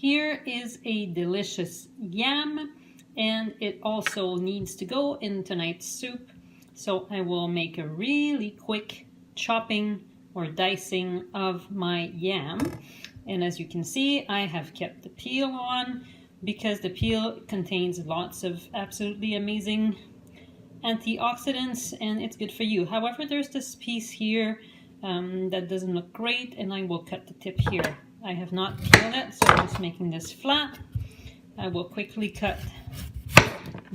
Here is a delicious yam, and it also needs to go in tonight's soup. So I will make a really quick chopping or dicing of my yam. And as you can see, I have kept the peel on because the peel contains lots of absolutely amazing antioxidants and it's good for you. However, there's this piece here that doesn't look great, and I will cut the tip here. I have not peeled it, so I'm just making this flat. I will quickly cut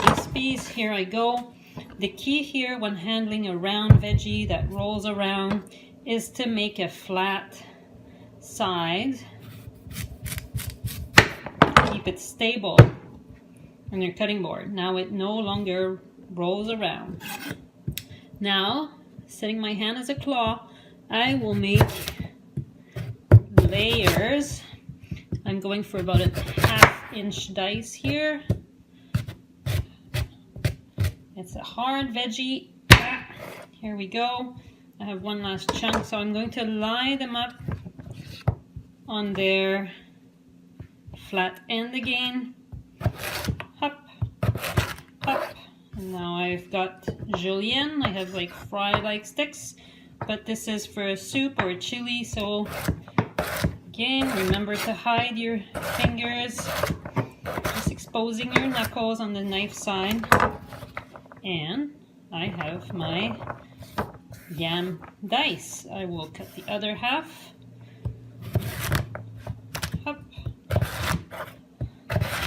this piece. Here I go. The key here when handling a round veggie that rolls around is to make a flat side. Keep it stable on your cutting board. Now it no longer rolls around. Now, setting my hand as a claw, I will make layers. I'm going for about a ½ inch dice here. It's a hard veggie. Here we go. I have one last chunk, so I'm going to lie them up on their flat end again. Hop, hop. And now I've got julienne. I have like fry-like sticks, but this is for a soup or a chili, so again, remember to hide your fingers, just exposing your knuckles on the knife side. And I have my yam dice. I will cut the other half. Up,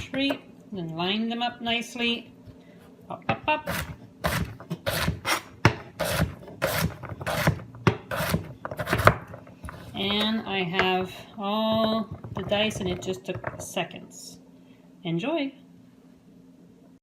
straight, then line them up nicely. Up, up, up. And I have all the dice, and it just took seconds. Enjoy!